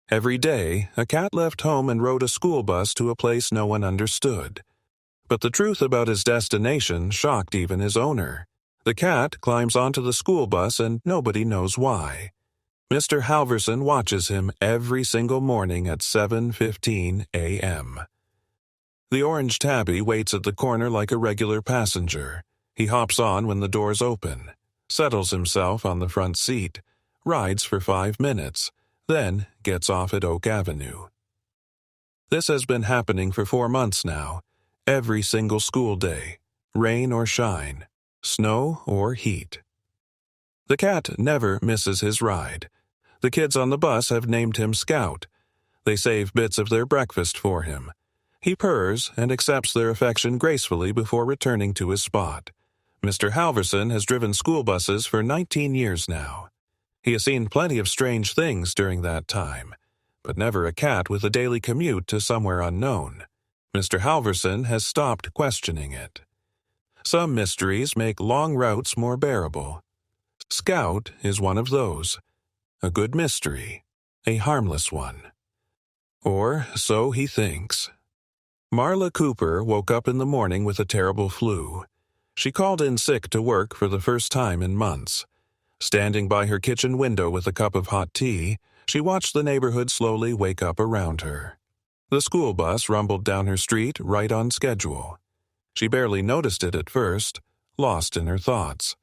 Every day, a cat left home and rode a school bus to a place no one understood. But the truth about his destination shocked even his owner. The cat climbs onto the school bus and nobody knows why. Mr. Halverson watches him every single morning at 7:15 a.m. The orange tabby waits at the corner like a regular passenger. He hops on when the doors open, settles himself on the front seat, rides for 5 minutes, then gets off at Oak Avenue. This has been happening for 4 months now, every single school day, rain or shine, snow or heat. The cat never misses his ride. The kids on the bus have named him Scout. They save bits of their breakfast for him. He purrs and accepts their affection gracefully before returning to his spot. Mr. Halverson has driven school buses for 19 years now. He has seen plenty of strange things during that time, but never a cat with a daily commute to somewhere unknown. Mr. Halverson has stopped questioning it. Some mysteries make long routes more bearable. Scout is one of those. A good mystery, a harmless one. Or so he thinks. Marla Cooper woke up in the morning with a terrible flu. She called in sick to work for the first time in months. Standing by her kitchen window with a cup of hot tea, she watched the neighborhood slowly wake up around her. The school bus rumbled down her street right on schedule. She barely noticed it at first, lost in her thoughts.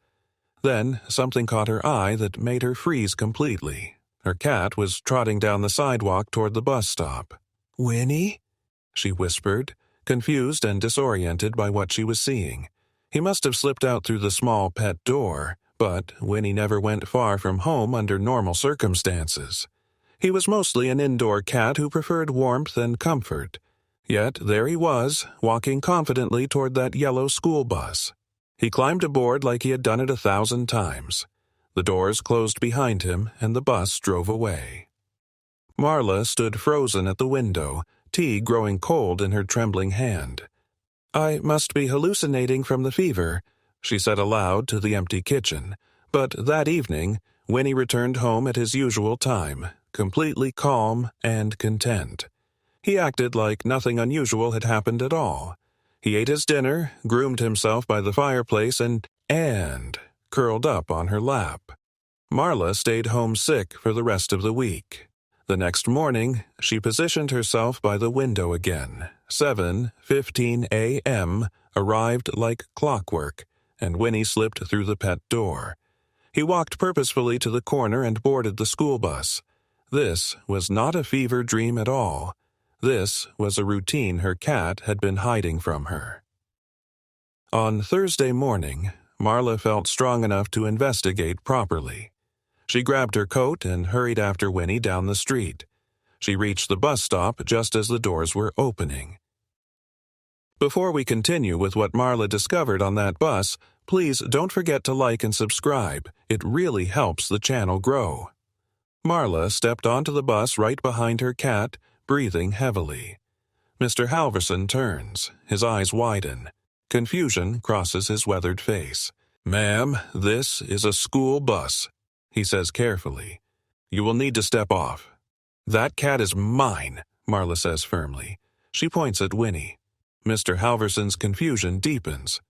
Then something caught her eye that made her freeze completely. Her cat was trotting down the sidewalk toward the bus stop. "Winnie?" she whispered, confused and disoriented by what she was seeing. He must have slipped out through the small pet door, but Winnie never went far from home under normal circumstances. He was mostly an indoor cat who preferred warmth and comfort. Yet there he was, walking confidently toward that yellow school bus. He climbed aboard like he had done it 1,000 times. The doors closed behind him, and the bus drove away. Marla stood frozen at the window, tea growing cold in her trembling hand. "I must be hallucinating from the fever," she said aloud to the empty kitchen. But that evening, Winnie returned home at his usual time, completely calm and content. He acted like nothing unusual had happened at all. He ate his dinner, groomed himself by the fireplace, and curled up on her lap. Marla stayed home sick for the rest of the week. The next morning, she positioned herself by the window again. 7:15 a.m. arrived like clockwork, and Winnie slipped through the pet door. He walked purposefully to the corner and boarded the school bus. This was not a fever dream at all. This was a routine her cat had been hiding from her. On Thursday morning, Marla felt strong enough to investigate properly. She grabbed her coat and hurried after Winnie down the street. She reached the bus stop just as the doors were opening. Before we continue with what Marla discovered on that bus, please don't forget to like and subscribe. It really helps the channel grow. Marla stepped onto the bus right behind her cat, breathing heavily. Mr. Halverson turns. His eyes widen. Confusion crosses his weathered face. "Ma'am, this is a school bus," he says carefully. "You will need to step off." "That cat is mine," Marla says firmly. She points at Winnie. Mr. Halverson's confusion deepens.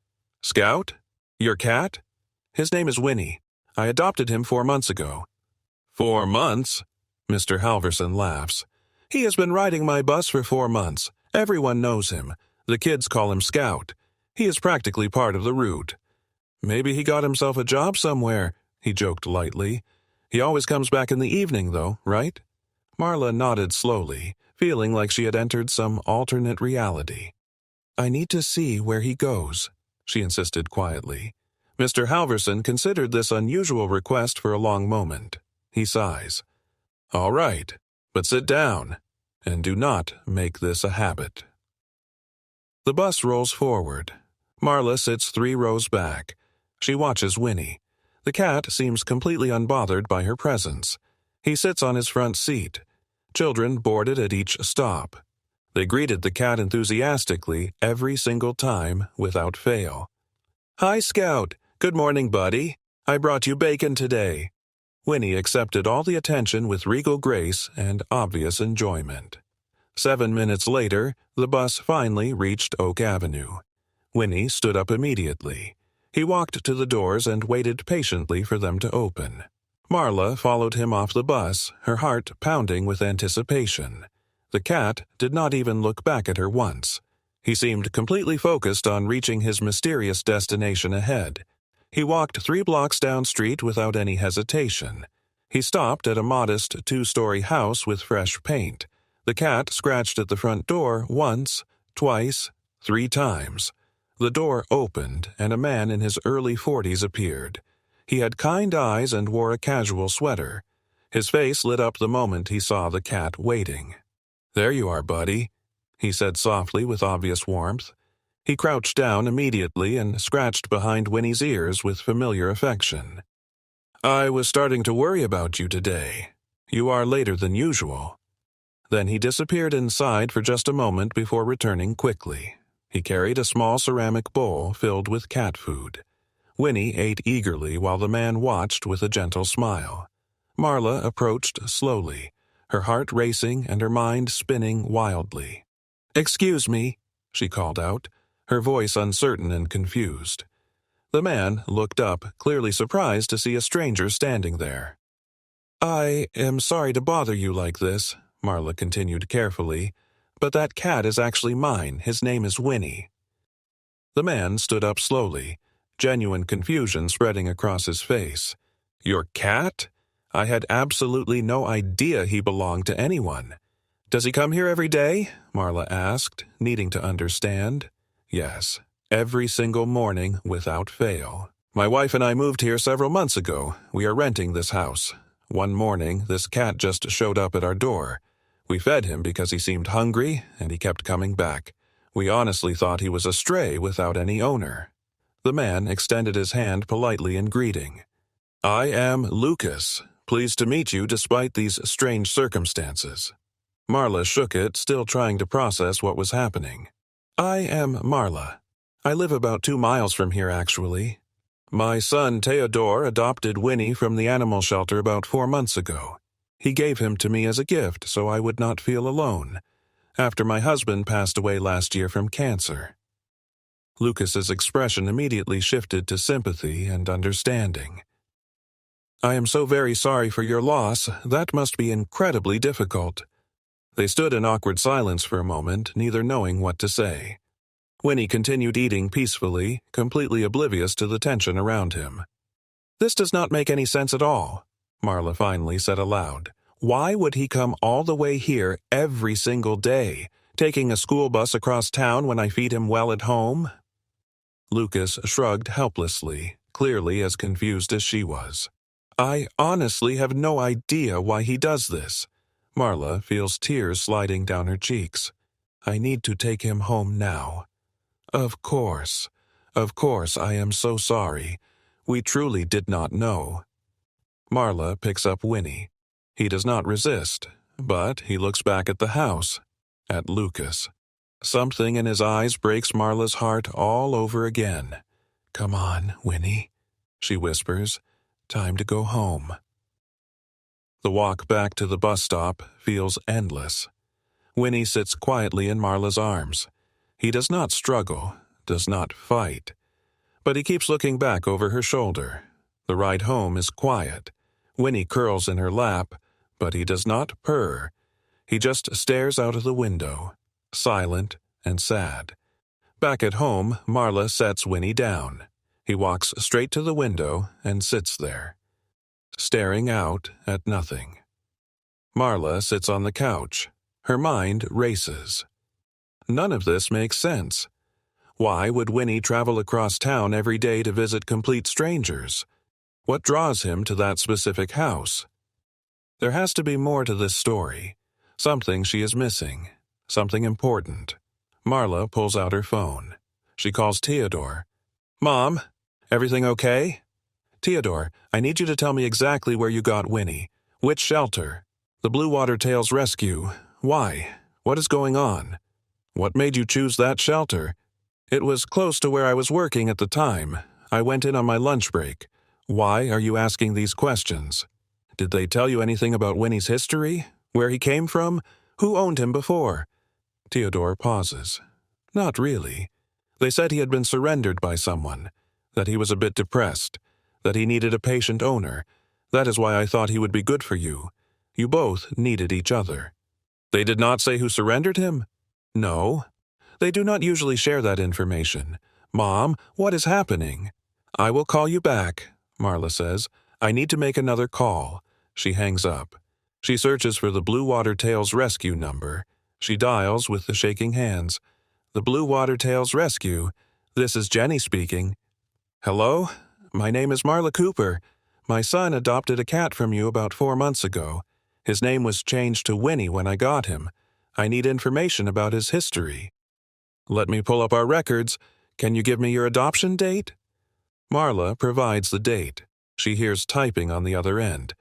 "Scout? Your cat?" "His name is Winnie. I adopted him 4 months ago." 4 months? Mr. Halverson laughs. "He has been riding my bus for 4 months. Everyone knows him. The kids call him Scout. He is practically part of the route." "Maybe he got himself a job somewhere," he joked lightly. "He always comes back in the evening, though, right?" Marla nodded slowly, feeling like she had entered some alternate reality. "I need to see where he goes," she insisted quietly. Mr. Halverson considered this unusual request for a long moment. He sighs. "All right, but sit down, and do not make this a habit." The bus rolls forward. Marla sits 3 rows back. She watches Winnie. The cat seems completely unbothered by her presence. He sits on his front seat. Children boarded at each stop. They greeted the cat enthusiastically every single time, without fail. "Hi, Scout. Good morning, buddy. I brought you bacon today." Winnie accepted all the attention with regal grace and obvious enjoyment. 7 minutes later, the bus finally reached Oak Avenue. Winnie stood up immediately. He walked to the doors and waited patiently for them to open. Marla followed him off the bus, her heart pounding with anticipation. The cat did not even look back at her once. He seemed completely focused on reaching his mysterious destination ahead. He walked 3 blocks down street without any hesitation. He stopped at a modest 2-story house with fresh paint. The cat scratched at the front door once, twice, 3 times. The door opened, and a man in his early 40s appeared. He had kind eyes and wore a casual sweater. His face lit up the moment he saw the cat waiting. "There you are, buddy," he said softly with obvious warmth. He crouched down immediately and scratched behind Winnie's ears with familiar affection. "I was starting to worry about you today. You are later than usual." Then he disappeared inside for just a moment before returning quickly. He carried a small ceramic bowl filled with cat food. Winnie ate eagerly while the man watched with a gentle smile. Marla approached slowly, her heart racing and her mind spinning wildly. "Excuse me," she called out, her voice uncertain and confused. The man looked up, clearly surprised to see a stranger standing there. "I am sorry to bother you like this," Marla continued carefully, "but that cat is actually mine. His name is Winnie." The man stood up slowly, genuine confusion spreading across his face. "Your cat? I had absolutely no idea he belonged to anyone." "Does he come here every day?" Marla asked, needing to understand. "Yes, every single morning without fail. My wife and I moved here several months ago. We are renting this house. One morning, this cat just showed up at our door. We fed him because he seemed hungry, and he kept coming back. We honestly thought he was a stray without any owner." The man extended his hand politely in greeting. "I am Lucas. Pleased to meet you despite these strange circumstances." Marla shook it, still trying to process what was happening. "I am Marla. I live about 2 miles from here, actually. My son Theodore adopted Winnie from the animal shelter about 4 months ago. He gave him to me as a gift so I would not feel alone, after my husband passed away last year from cancer." Lucas's expression immediately shifted to sympathy and understanding. "I am so very sorry for your loss. That must be incredibly difficult." They stood in awkward silence for a moment, neither knowing what to say. Winnie continued eating peacefully, completely oblivious to the tension around him. "This does not make any sense at all," Marla finally said aloud. "Why would he come all the way here every single day, taking a school bus across town when I feed him well at home?" Lucas shrugged helplessly, clearly as confused as she was. "I honestly have no idea why he does this." Marla feels tears sliding down her cheeks. "I need to take him home now." Of course, I am so sorry. We truly did not know." Marla picks up Winnie. He does not resist, but he looks back at the house, at Lucas. Something in his eyes breaks Marla's heart all over again. "Come on, Winnie," she whispers. "Time to go home." The walk back to the bus stop feels endless. Winnie sits quietly in Marla's arms. He does not struggle, does not fight, but he keeps looking back over her shoulder. The ride home is quiet. Winnie curls in her lap, but he does not purr. He just stares out of the window, silent and sad. Back at home, Marla sets Winnie down. He walks straight to the window and sits there, staring out at nothing. Marla sits on the couch. Her mind races. None of this makes sense. Why would Winnie travel across town every day to visit complete strangers? What draws him to that specific house? There has to be more to this story. Something she is missing. Something important. Marla pulls out her phone. She calls Theodore. "Mom, everything okay?" "Theodore, I need you to tell me exactly where you got Winnie. Which shelter? The Blue Water Tails Rescue. Why? What is going on? What made you choose that shelter? It was close to where I was working at the time. I went in on my lunch break. Why are you asking these questions?" Did they tell you anything about Winnie's history? Where he came from? Who owned him before? Theodore pauses. Not really. They said he had been surrendered by someone, that he was a bit depressed, that he needed a patient owner. That is why I thought he would be good for you. You both needed each other. They did not say who surrendered him? No. They do not usually share that information. Mom, what is happening? I will call you back, Marla says. I need to make another call. She hangs up. She searches for the Blue Water Tails rescue number. She dials with the shaking hands. The Blue Water Tails Rescue. This is Jenny speaking. Hello? My name is Marla Cooper. My son adopted a cat from you about 4 months ago. His name was changed to Winnie when I got him. I need information about his history. Let me pull up our records. Can you give me your adoption date? Marla provides the date. She hears typing on the other end.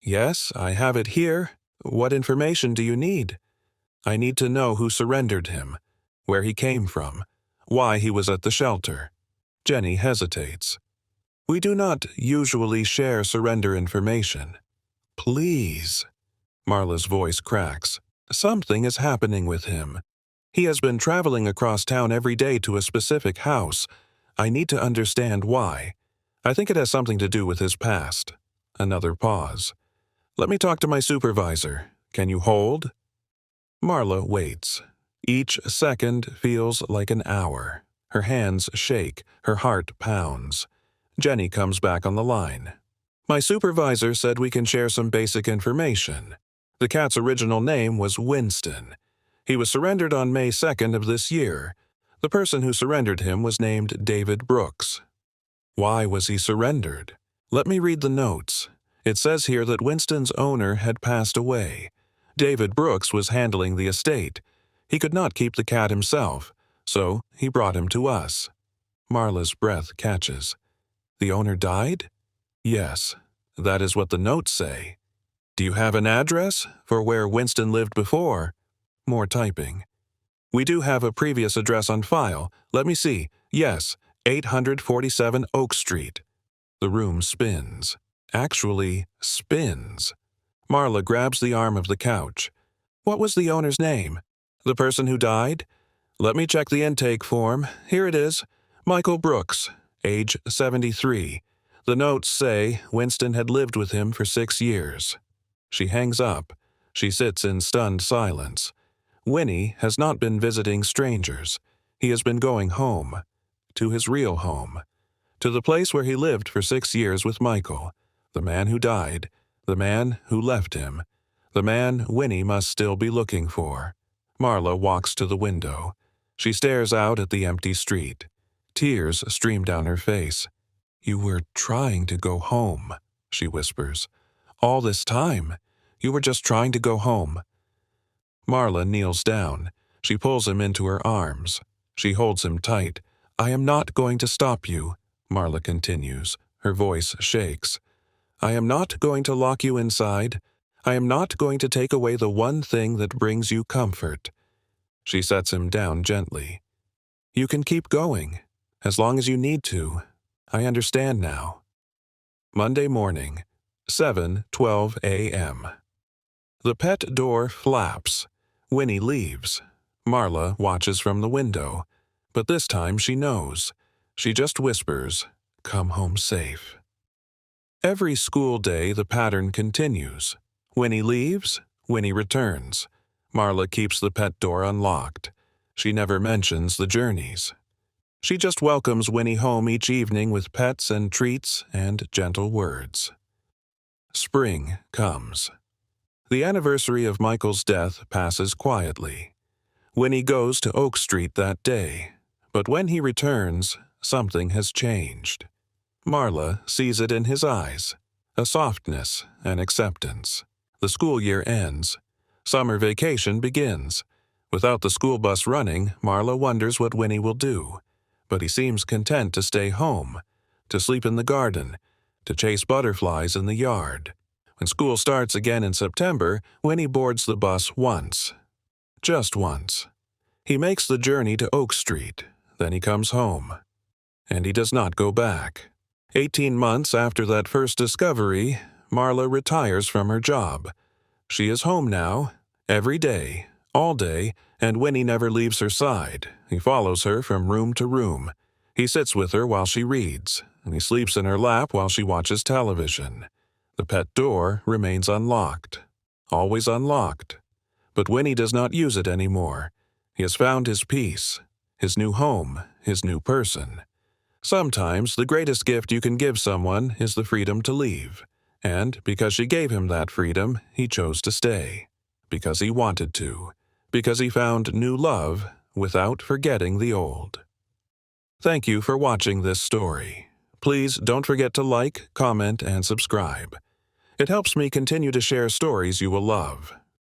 Yes, I have it here. What information do you need? I need to know who surrendered him, where he came from, why he was at the shelter. Jenny hesitates. We do not usually share surrender information. Please. Marla's voice cracks. Something is happening with him. He has been traveling across town every day to a specific house. I need to understand why. I think it has something to do with his past. Another pause. Let me talk to my supervisor. Can you hold? Marla waits. Each second feels like an hour. Her hands shake. Her heart pounds. Jenny comes back on the line. My supervisor said we can share some basic information. The cat's original name was Winston. He was surrendered on May 2nd of this year. The person who surrendered him was named David Brooks. Why was he surrendered? Let me read the notes. It says here that Winston's owner had passed away. David Brooks was handling the estate. He could not keep the cat himself, so he brought him to us. Marla's breath catches. The owner died? Yes, that is what the notes say. Do you have an address for where Winston lived before? More typing. We do have a previous address on file. Let me see. Yes, 847 Oak Street. The room spins. Actually, spins. Marla grabs the arm of the couch. What was the owner's name? The person who died? Let me check the intake form. Here it is. Michael Brooks, age 73. The notes say Winston had lived with him for 6 years. She hangs up. She sits in stunned silence. Winnie has not been visiting strangers. He has been going home. To his real home. To the place where he lived for 6 years with Michael. The man who died. The man who left him. The man Winnie must still be looking for. Marla walks to the window. She stares out at the empty street. Tears stream down her face. You were trying to go home, she whispers. All this time, you were just trying to go home. Marla kneels down. She pulls him into her arms. She holds him tight. I am not going to stop you, Marla continues. Her voice shakes. I am not going to lock you inside. I am not going to take away the one thing that brings you comfort. She sets him down gently. You can keep going, as long as you need to. I understand now. Monday morning, 7:12 a.m. The pet door flaps. Winnie leaves. Marla watches from the window, but this time she knows. She just whispers, "Come home safe." Every school day the pattern continues. Winnie leaves, Winnie returns. Marla keeps the pet door unlocked. She never mentions the journeys. She just welcomes Winnie home each evening with pets and treats and gentle words. Spring comes. The anniversary of Michael's death passes quietly. Winnie goes to Oak Street that day, but when he returns, something has changed. Marla sees it in his eyes, a softness, an acceptance. The school year ends. Summer vacation begins. Without the school bus running, Marla wonders what Winnie will do. But he seems content to stay home, to sleep in the garden, to chase butterflies in the yard. When school starts again in September, Winnie boards the bus once. Just once. He makes the journey to Oak Street. Then he comes home. And he does not go back. 18 months after that first discovery, Marla retires from her job. She is home now, every day, all day, and Winnie never leaves her side. He follows her from room to room. He sits with her while she reads, and he sleeps in her lap while she watches television. The pet door remains unlocked, always unlocked. But Winnie does not use it anymore. He has found his peace, his new home, his new person. Sometimes the greatest gift you can give someone is the freedom to leave. And because she gave him that freedom, he chose to stay. Because he wanted to. Because he found new love without forgetting the old. Thank you for watching this story. Please don't forget to like, comment, and subscribe. It helps me continue to share stories you will love.